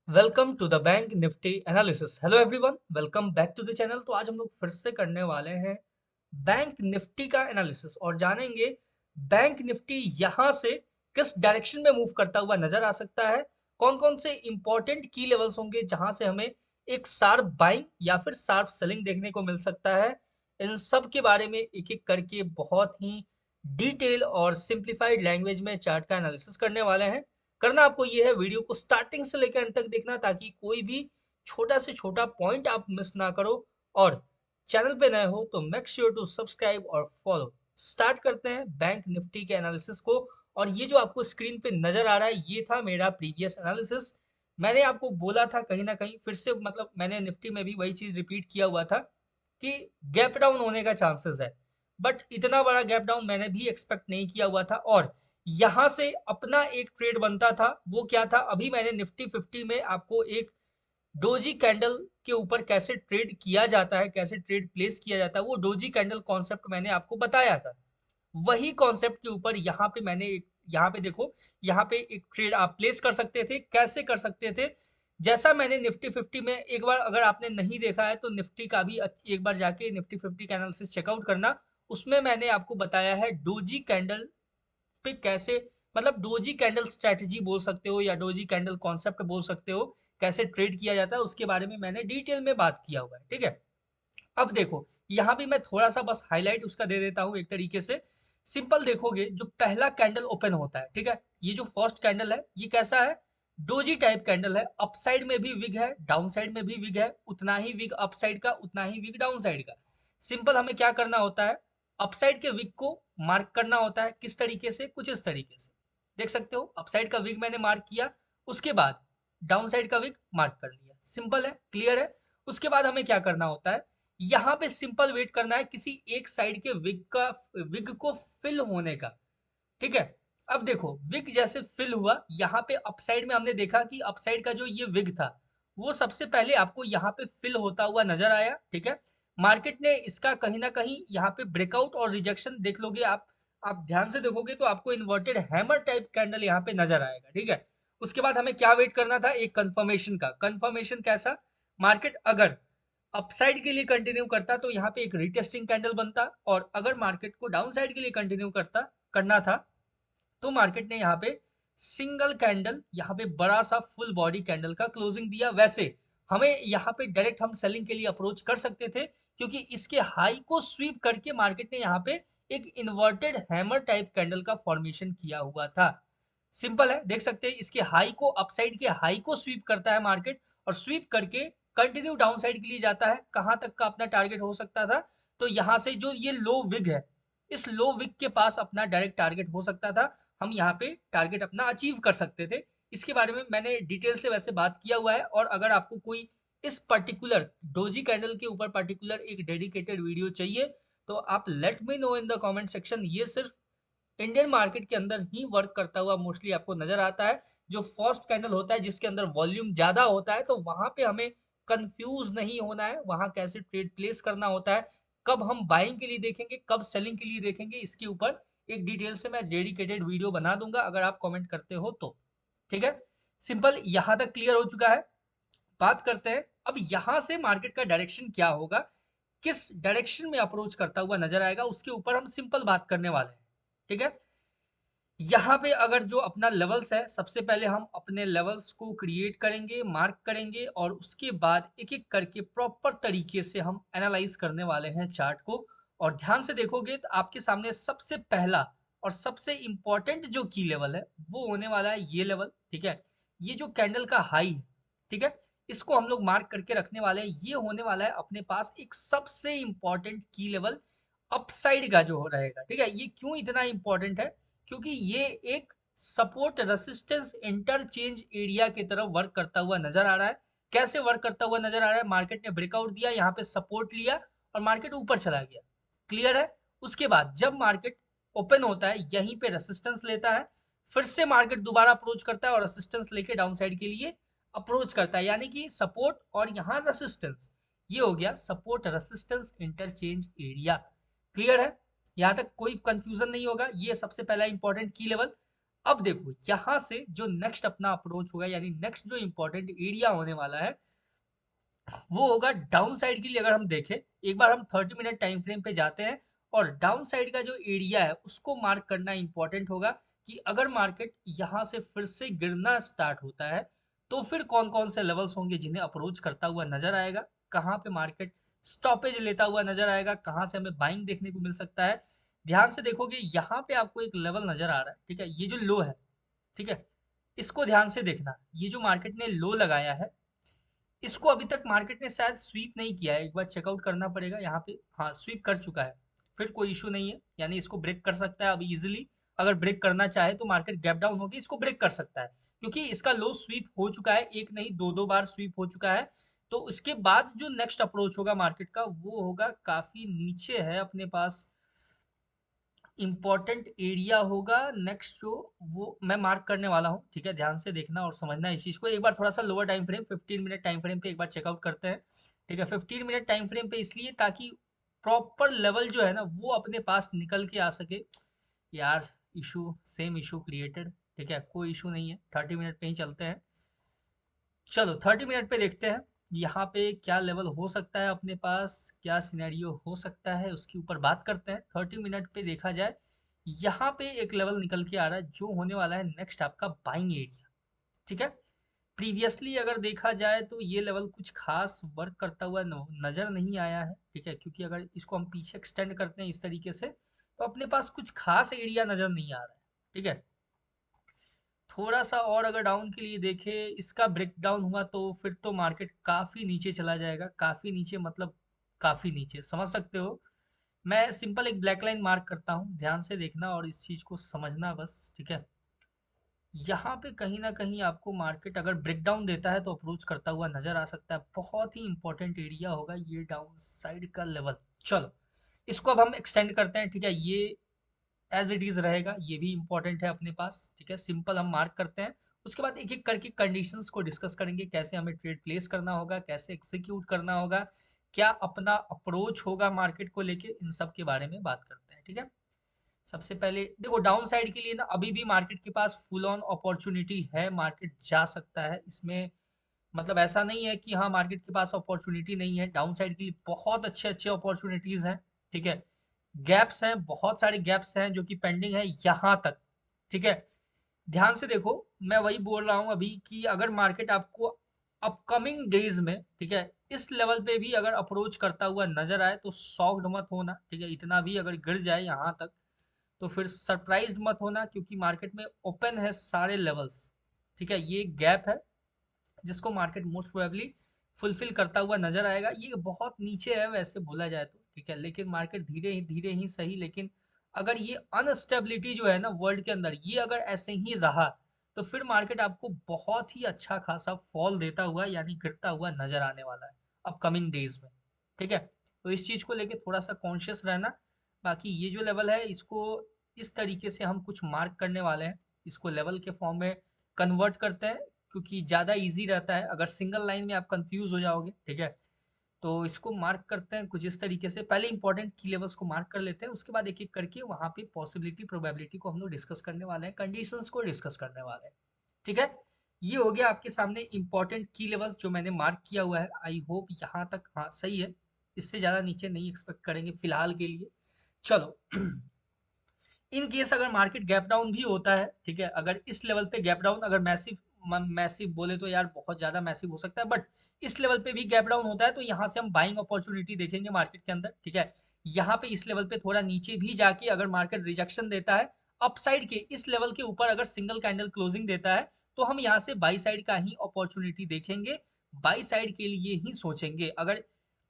Welcome to the bank Nifty analysis. Hello everyone, welcome back to the channel. तो आज हम लोग फिर से करने वाले हैं बैंक निफ्टी का एनालिसिस और जानेंगे बैंक निफ्टी यहां से किस डायरेक्शन में मूव करता हुआ नजर आ सकता है। कौन कौन से इंपॉर्टेंट की लेवल्स होंगे जहां से हमें एक शार्प बाइंग या फिर शार्प सेलिंग देखने को मिल सकता है। इन सब के बारे में एक एक करके बहुत ही डिटेल और सिंप्लीफाइड लैंग्वेज में चार्ट का एनालिसिस करने वाले हैं। करना आपको ये है, वीडियो को स्टार्टिंग से लेकर अंत तक देखना ताकि कोई भी छोटा से छोटा पॉइंट आप मिस ना करो। और चैनल पे नए हो तो मेक श्योर टू सब्सक्राइब और फॉलो। स्टार्ट करते हैं बैंक निफ्टी के एनालिसिस को। और ये जो आपको स्क्रीन पे नजर आ रहा है ये था मेरा प्रीवियस एनालिसिस। मैंने आपको बोला था कहीं ना कहीं फिर से, मतलब मैंने निफ्टी में भी वही चीज रिपीट किया हुआ था कि गैप डाउन होने का चांसेस है। बट इतना बड़ा गैप डाउन मैंने भी एक्सपेक्ट नहीं किया हुआ था। और यहां से अपना एक ट्रेड बनता था, वो क्या था, अभी मैंने निफ्टी 50 में आपको एक डोजी कैंडल के ऊपर कैसे ट्रेड किया जाता है, कैसे ट्रेड प्लेस किया जाता है, वो डोजी कैंडल कॉन्सेप्ट मैंने आपको बताया था। वही कॉन्सेप्ट के ऊपर यहाँ पे मैंने यहाँ पे देखो, यहाँ पे एक ट्रेड आप प्लेस कर सकते थे। कैसे कर सकते थे? जैसा मैंने निफ्टी 50 में, एक बार अगर आपने नहीं देखा है तो निफ्टी का भी एक बार जाके निफ्टी 50 का एनालिसिस चेकआउट करना। उसमें मैंने आपको बताया है डोजी कैंडल पे कैसे, मतलब डोजी कैंडल स्ट्रेटजी बोल सकते हो या डोजी कैंडल कॉन्सेप्ट बोल सकते हो, कैसे ट्रेड किया जाता है उसके बारे में मैंने डिटेल में बात किया हुआ है। ठीक है, अब देखो यहाँ भी मैं थोड़ा सा बस हाईलाइट उसका दे देता हूँ एक तरीके से। सिंपल देखोगे, जो पहला कैंडल ओपन होता है, ठीक है, ये जो फर्स्ट कैंडल है ये कैसा है? डोजी टाइप कैंडल है। अपसाइड में भी विग है, डाउन साइड में भी विग है, उतना ही विग अपसाइड का, उतना ही विग डाउन साइड का। सिंपल हमें क्या करना होता है, अपसाइड के विग को मार्क करना होता है। किस तरीके से? कुछ इस तरीके से देख सकते हो। अपसाइड का विग मैंने मार्क किया, उसके बाद डाउन साइड का विग मार्क कर लिया। सिंपल है, क्लियर है। उसके बाद हमें क्या करना होता है, यहाँ पे सिंपल वेट करना है किसी एक साइड के विग को फिल होने का। ठीक है, अब देखो विग जैसे फिल हुआ, यहाँ पे अपसाइड में हमने देखा कि अपसाइड का जो ये विग था वो सबसे पहले आपको यहाँ पे फिल होता हुआ नजर आया। ठीक है, मार्केट ने इसका कहीं ना कहीं यहाँ पे ब्रेकआउट और रिजेक्शन देख लोगे आप ध्यान से देखोगे तो आपको इन्वर्टेड हैमर टाइप कैंडल यहाँ पे नजर आएगा। ठीक है, उसके बाद हमें क्या वेट करना था, एक कंफर्मेशन का। कंफर्मेशन कैसा? मार्केट अगर अपसाइड के लिए कंटिन्यू करता तो यहाँ पे एक रिटेस्टिंग कैंडल बनता, और अगर मार्केट को डाउन साइड के लिए कंटिन्यू करना था तो मार्केट ने यहाँ पे सिंगल कैंडल, यहाँ पे बड़ा सा फुल बॉडी कैंडल का क्लोजिंग दिया। वैसे हमें यहाँ पे डायरेक्ट हम सेलिंग के लिए अप्रोच कर सकते थे, क्योंकि इसके हाई को स्वीप करके मार्केट ने यहाँ पे एक इन्वर्टेड हैमर टाइप कैंडल का फॉर्मेशन किया हुआ था। सिंपल है, देख सकते हैं इसके हाई को, अपसाइड के हाई को स्वीप करता है मार्केट, और स्वीप करके कंटिन्यू डाउन साइड के लिए जाता है। कहां तक का अपना टारगेट हो सकता था? तो यहाँ से जो ये लो विग है, इस लो विग के पास अपना डायरेक्ट टारगेट हो सकता था। हम यहाँ पे टारगेट अपना अचीव कर सकते थे। इसके बारे में मैंने डिटेल से वैसे बात किया हुआ है। और अगर आपको कोई इस पर्टिकुलर डोजी कैंडल के ऊपर पर्टिकुलर एक डेडिकेटेड वीडियो चाहिए तो आप let me know in the comment section. ये सिर्फ इंडियन मार्केट के अंदर ही वर्क करता हुआ मोस्टली आपको नजर आता है। जो फर्स्ट कैंडल होता है जिसके अंदर वॉल्यूम ज्यादा होता है, तो वहां पे हमें कंफ्यूज नहीं होना है, वहां कैसे ट्रेड प्लेस करना होता है, कब हम बाइंग के लिए देखेंगे, कब सेलिंग के लिए देखेंगे, इसके ऊपर एक डिटेल से मैं डेडिकेटेड वीडियो बना दूंगा अगर आप कमेंट करते हो तो। ठीक है, सिंपल यहां तक क्लियर हो चुका है। बात करते हैं अब यहां से मार्केट का डायरेक्शन क्या होगा, किस डायरेक्शन में अप्रोच करता हुआ नजर आएगा, उसके ऊपर हम सिंपल बात करने वाले हैं। ठीक है, यहाँ पे अगर जो अपना लेवल्स है, सबसे पहले हम अपने लेवल्स को क्रिएट करेंगे, मार्क करेंगे, और उसके बाद एक एक करके प्रॉपर तरीके से हम एनालाइज करने वाले हैं चार्ट को। और ध्यान से देखोगे तो आपके सामने सबसे पहला और सबसे इंपॉर्टेंट जो की लेवल है वो होने वाला है ये लेवल। ठीक है, ये जो कैंडल का हाई है, ठीक है, इसको हम लोग मार्क करके रखने वाले हैं। ये होने वाला है अपने पास एक सबसे इंपॉर्टेंट की लेवल अपसाइड का जो रहेगा। ठीक है, ये क्यों इतना इंपॉर्टेंट है? क्योंकि ये एक सपोर्ट रेसिस्टेंस इंटरचेंज एरिया की तरफ वर्क करता हुआ नजर आ रहा है। कैसे वर्क करता हुआ नजर आ रहा है? मार्केट ने ब्रेकआउट दिया, यहाँ पे सपोर्ट लिया और मार्केट ऊपर चला गया। क्लियर है? उसके बाद जब मार्केट ओपन होता है यहीं पे रेसिस्टेंस लेता है, फिर से मार्केट दोबारा अप्रोच करता है और रेसिस्टेंस लेके डाउन साइड के लिए अप्रोच करता है। यानी कि सपोर्ट और यहाँ रेसिस्टेंस, ये हो गया support resistance interchange area. Clear है? यहाँ तक कोई कंफ्यूजन नहीं होगा। ये सबसे पहला इंपॉर्टेंट की लेवल। अब देखो यहाँ से जो नेक्स्ट अपना अप्रोच होगा, यानी नेक्स्ट जो इंपॉर्टेंट एरिया होने वाला है वो होगा डाउन साइड के लिए। अगर हम देखें, एक बार हम 30 मिनट टाइम फ्रेम पे जाते हैं और डाउन साइड का जो एरिया है उसको मार्क करना इंपॉर्टेंट होगा कि अगर मार्केट यहाँ से फिर से गिरना स्टार्ट होता है तो फिर कौन कौन से लेवल्स होंगे जिन्हें अप्रोच करता हुआ नजर आएगा, कहाँ पे मार्केट स्टॉपेज लेता हुआ नजर आएगा, कहाँ से हमें बाइंग देखने को मिल सकता है। ध्यान से देखोगे यहाँ पे आपको एक लेवल नजर आ रहा है, ठीक है, ये जो लो है, ठीक है, इसको ध्यान से देखना। ये जो मार्केट ने लो लगाया है इसको अभी तक मार्केट ने शायद स्वीप नहीं किया है, एक बार चेकआउट करना पड़ेगा यहाँ पे। हाँ, स्वीप कर चुका है, फिर कोई इशू नहीं है, यानी इसको ब्रेक कर सकता है अभी इजिली। अगर ब्रेक करना चाहे तो मार्केट गैप डाउन होगी इसको ब्रेक कर सकता है, क्योंकि इसका लो स्वीप हो चुका है, एक नहीं दो दो बार स्वीप हो चुका है। तो उसके बाद जो नेक्स्ट अप्रोच होगा मार्केट का वो होगा काफी नीचे है अपने पास, इंपॉर्टेंट एरिया होगा नेक्स्ट जो, वो मैं मार्क करने वाला हूँ, ठीक है, ध्यान से देखना और समझना इस चीज को। एक बार थोड़ा सा lower time frame 15 minute time frame पे एक बार चेकआउट करते हैं, ठीक है। 15 मिनट टाइम फ्रेम पे इसलिए ताकि प्रॉपर लेवल जो है ना वो अपने पास निकल के आ सके। यार, इशू सेम इशू क्रिएटेड, ठीक है, कोई इशू नहीं है, 30 मिनट पे ही चलते हैं। चलो 30 मिनट पे देखते हैं यहाँ पे क्या लेवल हो सकता है अपने पास, क्या सिनेरियो हो सकता है, उसके ऊपर बात करते हैं। 30 मिनट पे देखा जाए, यहाँ पे एक लेवल निकल के आ रहा है जो होने वाला है नेक्स्ट आपका बाइंग एरिया, ठीक है। प्रीवियसली अगर देखा जाए तो ये लेवल कुछ खास वर्क करता हुआ नजर नहीं आया है, ठीक है, क्योंकि अगर इसको हम पीछे एक्सटेंड करते हैं इस तरीके से तो अपने पास कुछ खास एरिया नजर नहीं आ रहा है, ठीक है। थोड़ा सा और अगर डाउन के लिए देखें, इसका ब्रेक डाउन हुआ तो फिर तो मार्केट काफी नीचे चला जाएगा, काफी नीचे मतलब काफी नीचे, समझ सकते हो। मैं सिंपल एक ब्लैक लाइन मार्क करता हूँ, ध्यान से देखना और इस चीज को समझना बस, ठीक है। यहाँ पे कहीं ना कहीं आपको मार्केट अगर ब्रेक डाउन देता है तो अप्रोच करता हुआ नजर आ सकता है, बहुत ही इंपॉर्टेंट एरिया होगा ये डाउन साइड का लेवल। चलो इसको अब हम एक्सटेंड करते हैं, ठीक है, ये एज इट इज रहेगा, ये भी इंपॉर्टेंट है अपने पास, ठीक है, सिंपल हम मार्क करते हैं। उसके बाद एक एक करके कंडीशंस को डिस्कस करेंगे, कैसे हमें ट्रेड प्लेस करना होगा, कैसे एग्जीक्यूट करना होगा, क्या अपना अप्रोच होगा मार्केट को लेके, इन सब के बारे में बात करते हैं, ठीक है। सबसे पहले देखो डाउन साइड के लिए ना अभी भी मार्केट के पास फुल ऑन अपॉर्चुनिटी है, मार्केट जा सकता है इसमें, मतलब ऐसा नहीं है कि हाँ मार्केट के पास अपॉर्चुनिटी नहीं है, डाउन साइड के लिए बहुत अच्छे अच्छे अपॉर्चुनिटीज हैं, ठीक है। गैप्स हैं, बहुत सारे गैप्स हैं जो कि पेंडिंग है यहाँ तक, ठीक है। ध्यान से देखो, मैं वही बोल रहा हूँ अभी कि अगर मार्केट आपको अपकमिंग डेज में, ठीक है, इस लेवल पे भी अगर अप्रोच करता हुआ नजर आए तो शॉक्ड मत होना, ठीक है। इतना भी अगर गिर जाए यहाँ तक तो फिर सरप्राइज्ड मत होना, क्योंकि मार्केट में ओपन है सारे लेवल्स, ठीक है। ये गैप है जिसको मार्केट मोस्ट प्रोबेबली फुलफिल करता हुआ नजर आएगा। ये बहुत नीचे है वैसे बोला जाए तो, ठीक है, लेकिन मार्केट धीरे ही सही, लेकिन अगर ये अनस्टेबिलिटी जो है ना वर्ल्ड के अंदर, ये अगर ऐसे ही रहा तो फिर मार्केट आपको बहुत ही अच्छा खासा फॉल देता हुआ यानी गिरता हुआ नजर आने वाला है अपकमिंग डेज में, ठीक है। तो इस चीज को लेके थोड़ा सा कॉन्शियस रहना। बाकी ये जो लेवल है इसको इस तरीके से हम कुछ मार्क करने वाले हैं, इसको लेवल के फॉर्म में कन्वर्ट करते हैं, क्योंकि ज़्यादा इजी रहता है। अगर सिंगल लाइन में आप कंफ्यूज हो जाओगे, ठीक है, तो इसको मार्क करते हैं कुछ इस तरीके से। पहले इंपॉर्टेंट की लेवल्स को मार्क कर लेते हैं, उसके बाद एक एक करके वहां पे पॉसिबिलिटी प्रोबेबिलिटी को हम लोग डिस्कस करने वाले हैं, कंडीशंस को डिस्कस करने वाले हैं, ठीक है। ये हो गया आपके सामने इंपॉर्टेंट की लेवल्स जो मैंने मार्क किया हुआ है। आई होप यहाँ तक हाँ सही है, इससे ज़्यादा नीचे नहीं एक्सपेक्ट करेंगे फिलहाल के लिए। चलो इन केस अगर मार्केट गैप डाउन भी होता है, ठीक है, अगर इस लेवल पे गैप डाउन अगर मैसिव मैसिव बोले तो यार बहुत ज्यादा मैसिव हो सकता है, बट इस लेवल पे भी गैप डाउन होता है तो यहाँ से हम बाइंग अपॉर्चुनिटी देखेंगे मार्केट के अंदर, ठीक है। यहाँ पे इस लेवल पे थोड़ा नीचे भी जाके अगर मार्केट रिजेक्शन देता है अपसाइड के इस लेवल के ऊपर, अगर सिंगल कैंडल क्लोजिंग देता है तो हम यहाँ से बाई साइड का ही अपॉर्चुनिटी देखेंगे, बाई साइड के लिए ही सोचेंगे। अगर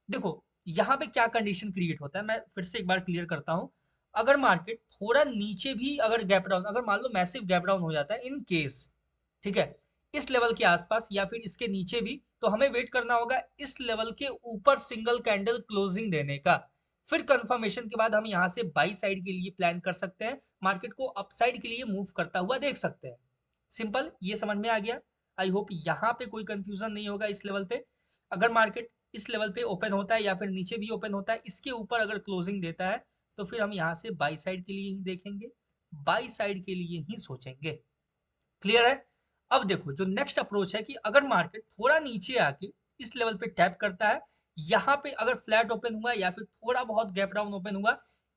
देखो यहाँ पे क्या कंडीशन क्रिएट होता है, मैं फिर से एक बार क्लियर करता हूँ। अगर मार्केट थोड़ा नीचे भी अगर गैप डाउन, अगर मान लो मैसिव गैप डाउन हो जाता है इन केस, ठीक है, इस लेवल के आसपास या फिर इसके नीचे भी, तो हमें वेट करना होगा इस लेवल के ऊपर सिंगल कैंडल क्लोजिंग देने का। फिर कंफर्मेशन के बाद हम यहाँ से बाई साइड के लिए प्लान कर सकते हैं, मार्केट को अपसाइड के लिए मूव करता हुआ देख सकते हैं। सिंपल, ये समझ में आ गया। आई होप यहाँ पे कोई कंफ्यूजन नहीं होगा। इस लेवल पे अगर मार्केट इस लेवल पे ओपन होता है या फिर नीचे भी ओपन होता है, इसके ऊपर अगर क्लोजिंग देता है तो फिर हम यहाँ से बाई साइड के लिए ही देखेंगे, बाई साइड के लिए ही सोचेंगे। क्लियर है। अब देखो जो नेक्स्ट अप्रोच है कि अगर मार्केट थोड़ा नीचे आके इस लेवल पे टैप करता है, यहाँ पे अगर फ्लैट ओपन हुआ या फिर थोड़ा बहुत गैप डाउन ओपन हुआ,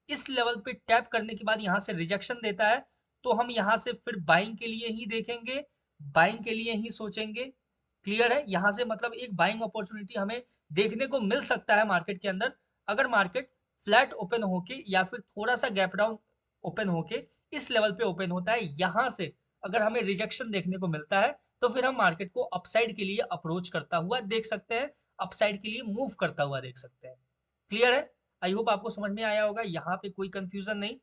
इस लेवल पे टैप करने के बाद यहाँ से रिजेक्शन देता है, तो हम यहाँ से फिर बाइंग के लिए ही देखेंगे, बाइंग के लिए ही सोचेंगे। क्लियर है, यहाँ से मतलब एक बाइंग अपॉर्चुनिटी हमें देखने को मिल सकता है मार्केट के अंदर, अगर मार्केट फ्लैट ओपन होके या फिर थोड़ा सा गैप डाउन ओपन होके इस लेवल पे ओपन होता है, यहाँ से अगर हमें रिजेक्शन देखने को मिलता है, तो फिर हम मार्केट को अपसाइड के लिए अप्रोच करता हुआ देख सकते हैं, अपसाइड के लिए मूव करता हुआ देख सकते हैं। क्लियर है, आई होप आपको समझ में आया होगा, यहाँ पे कोई कंफ्यूजन नहीं।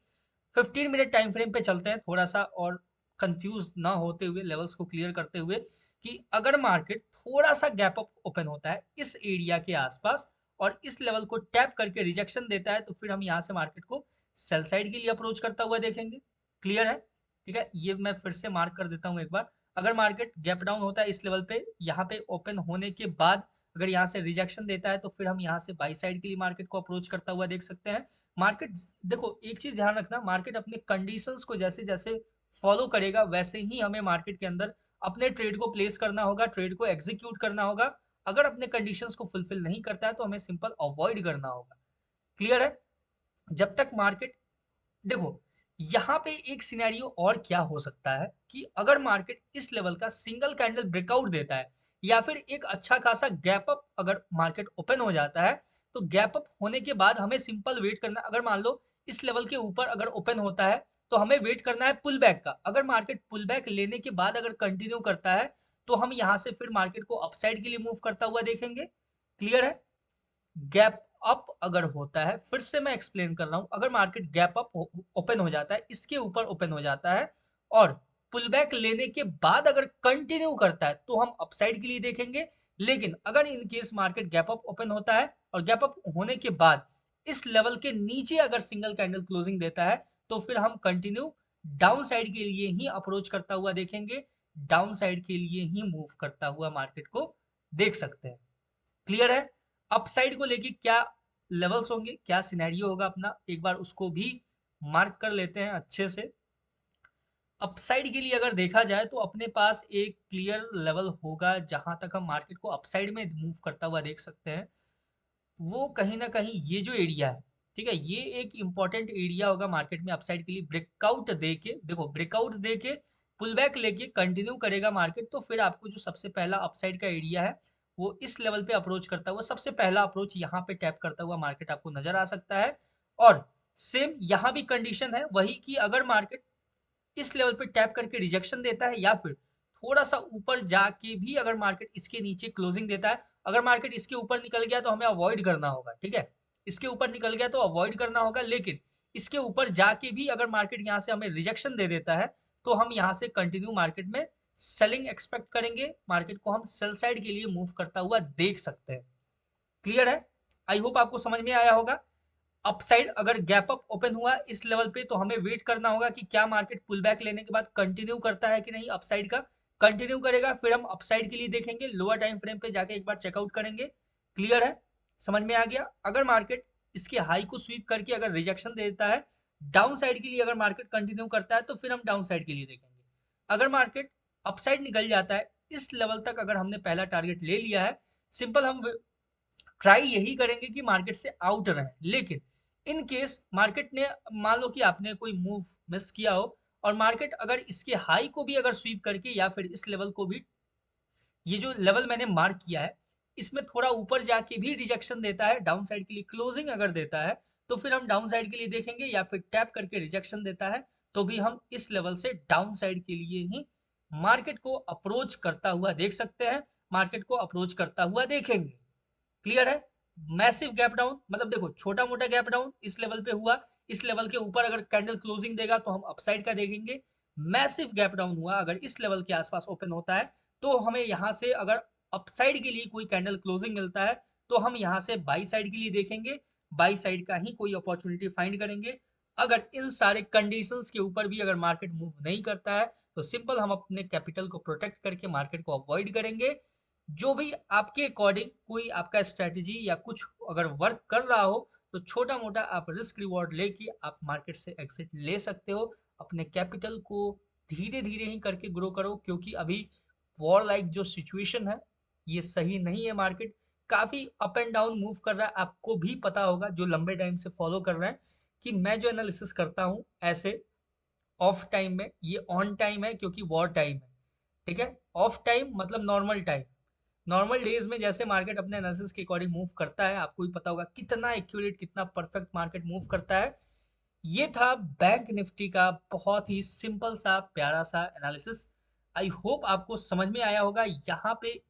15 मिनट टाइम फ्रेम पे चलते हैं थोड़ा सा और कंफ्यूज ना होते हुए, लेवल्स को क्लियर करते हुए, कि अगर मार्केट थोड़ा सा गैप अप ओपन होता है इस एरिया के आसपास और इस लेवल को टैप करके रिजेक्शन देता है, तो फिर हम यहाँ से मार्केट को सेल साइड के लिए अप्रोच करता हुआ देखेंगे। क्लियर है, ठीक है, ये मैं फिर से मार्क कर देता हूँ एक बार। अगर मार्केट गैप डाउन होता है इस लेवल पे, यहाँ पे ओपन होने के बाद अगर यहाँ से रिजेक्शन देता है, तो फिर हम यहाँ से बाई साइड के लिए मार्केट को अप्रोच करता हुआ देख सकते हैं। मार्केट, देखो एक चीज ध्यान रखना, मार्केट अपने कंडीशंस को जैसे जैसे फॉलो करेगा वैसे ही हमें मार्केट के अंदर अपने ट्रेड को प्लेस करना होगा, ट्रेड को एग्जीक्यूट करना होगा। अगर अपने कंडीशंस को फुलफिल नहीं करता है तो हमें सिंपल अवॉइड करना होगा। क्लियर है, जब तक मार्केट, देखो यहाँ पे एक सिनेरियो और क्या हो सकता है कि अगर मार्केट इस लेवल का सिंगल कैंडल ब्रेकआउट देता है या फिर एक अच्छा खासा गैप अप अगर मार्केट ओपन हो जाता है, तो गैप अप होने के बाद हमें सिंपल वेट करना, अगर मान लो इस लेवल के ऊपर अगर ओपन होता है तो हमें वेट करना है पुल बैक का। अगर मार्केट पुल बैक लेने के बाद अगर कंटिन्यू करता है, तो हम यहाँ से फिर मार्केट को अपसाइड के लिए मूव करता हुआ देखेंगे। क्लियर है, गैप अप अगर होता है, फिर से मैं एक्सप्लेन कर रहा हूं, अगर मार्केट गैप अप ओपन हो जाता है, इसके ऊपर ओपन हो जाता है और पुल बैक लेने के बाद अगर कंटिन्यू करता है, तो हम अपसाइड के लिए देखेंगे। लेकिन अगर in case market gap up open होता है और गैप अप होने के बाद इस लेवल के नीचे अगर सिंगल कैंडल क्लोजिंग देता है, तो फिर हम कंटिन्यू डाउन साइड के लिए ही अप्रोच करता हुआ देखेंगे, डाउन साइड के लिए ही मूव करता हुआ मार्केट को देख सकते हैं। क्लियर है, अपसाइड को लेके क्या लेवल्स होंगे, क्या सिनेरियो होगा अपना, एक बार उसको भी मार्क कर लेते हैं अच्छे से। अपसाइड के लिए अगर देखा जाए तो अपने पास एक क्लियर लेवल होगा जहां तक हम मार्केट को अपसाइड में मूव करता हुआ देख सकते हैं, वो कहीं ना कहीं ये जो एरिया है, ठीक है, ये एक इंपॉर्टेंट एरिया होगा मार्केट में अपसाइड के लिए। ब्रेकआउट दे के, देखो ब्रेकआउट दे के पुल बैक लेके कंटिन्यू करेगा मार्केट, तो फिर आपको जो सबसे पहला अपसाइड का एरिया है वो इस लेवल पे अप्रोच करता हुआ, सबसे पहला अप्रोच यहाँ पे टैप करता हुआ मार्केट आपको नजर आ सकता है। और सेम यहाँ भी कंडीशन है वही कि अगर मार्केट इस लेवल पे टैप करके रिजेक्शन देता है या फिर थोड़ा सा ऊपर जाके भी अगर मार्केट इसके नीचे क्लोजिंग देता है, अगर मार्केट इसके ऊपर निकल गया तो हमें अवॉइड करना होगा, ठीक है, इसके ऊपर निकल गया तो अवॉइड करना होगा। लेकिन इसके ऊपर जाके भी अगर मार्केट यहाँ से हमें रिजेक्शन दे देता है, तो हम यहाँ से कंटिन्यू मार्केट में सेलिंग एक्सपेक्ट करेंगे, मार्केट को हम सेल साइड के लिए मूव करता हुआ देख सकते हैं। क्लियर है, आई होप आपको समझ में आया होगा। अपसाइड अगर गैप अप ओपन हुआ इस लेवल पे, तो हमें वेट करना होगा कि क्या मार्केट पुल बैक लेने के बाद कंटिन्यू करता है कि नहीं, अपसाइड का कंटिन्यू करेगा फिर हम अपसाइड के लिए देखेंगे, लोअर टाइम फ्रेम पे जाके एक बार चेकआउट करेंगे। क्लियर है, समझ में आ गया। अगर मार्केट इसके हाई को स्वीप करके अगर रिजेक्शन दे देता है, डाउन साइड के लिए अगर मार्केट कंटिन्यू करता है, तो फिर हम डाउन साइड के लिए देखेंगे। अगर मार्केट अपसाइड निकल जाता है इस लेवल तक, अगर हमने पहला टारगेट ले लिया है, सिंपल हम ट्राई यही करेंगे कि मार्केट से आउट रहें। लेकिन इन केस मार्केट ने, मान लो कि आपने कोई मूव मिस किया हो और मार्केट अगर इसके हाई को भी अगर स्वीप करके या फिर इस लेवल को भी, ये जो लेवल मैंने मार्क किया है इसमें थोड़ा ऊपर जाके भी रिजेक्शन देता है, डाउन साइड के लिए क्लोजिंग अगर देता है, तो फिर हम डाउन साइड के लिए देखेंगे, या फिर टैप करके रिजेक्शन देता है तो भी हम इस लेवल से डाउन साइड के लिए ही मार्केट को अप्रोच करता हुआ देख सकते हैं, मार्केट को अप्रोच करता हुआ देखेंगे। क्लियर है, मैसिव गैप डाउन मतलब देखो छोटा मोटा गैप डाउन इस लेवल पे हुआ, इस लेवल के ऊपर अगर कैंडल क्लोजिंग देगा तो हम अपसाइड का देखेंगे। मैसिव गैप डाउन हुआ अगर इस लेवल के आसपास ओपन होता है, तो हमें यहाँ से अगर अपसाइड के लिए कोई कैंडल क्लोजिंग मिलता है, तो हम यहाँ से बाई साइड के लिए देखेंगे, बाई साइड का ही कोई अपॉर्चुनिटी फाइंड करेंगे। अगर इन सारे कंडीशंस के ऊपर भी अगर मार्केट मूव नहीं करता है, तो सिंपल हम अपने कैपिटल को प्रोटेक्ट करके मार्केट को अवॉइड करेंगे। जो भी आपके अकॉर्डिंग कोई आपका स्ट्रेटजी या कुछ अगर वर्क कर रहा हो, तो छोटा मोटा आप रिस्क रिवॉर्ड लेके आप मार्केट से एग्जिट ले सकते हो, अपने कैपिटल को धीरे धीरे ही करके ग्रो करो, क्योंकि अभी वॉर लाइक जो सिचुएशन है ये सही नहीं है। मार्केट काफी अप एंड डाउन मूव कर रहा है। आपको भी पता होगा जो लंबे टाइम से फॉलो कर रहे हैं कि मैं जो एनालिसिस करता हूँ ऐसे ऑफ टाइम में, ये ऑन टाइम है क्योंकि वॉर टाइम है। ठीक है, ऑफ टाइम मतलब नॉर्मल टाइम। नॉर्मल डेज में जैसे मार्केट अपने एनालिसिस के अकॉर्डिंग मूव करता है, आपको भी पता होगा कितना एक्यूरेट कितना परफेक्ट मार्केट मूव करता है। ये था बैंक निफ्टी का बहुत ही सिंपल सा प्यारा सा एनालिसिस। आई होप आपको समझ में आया होगा। यहाँ पे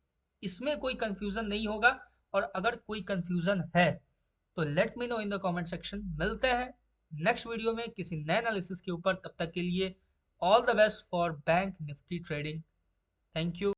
इसमें कोई कंफ्यूजन नहीं होगा, और अगर कोई कंफ्यूजन है तो let me know in the comment section. मिलते हैं नेक्स्ट वीडियो में किसी नए एनालिसिस के ऊपर। तब तक के लिए all the best for bank Nifty trading. Thank you.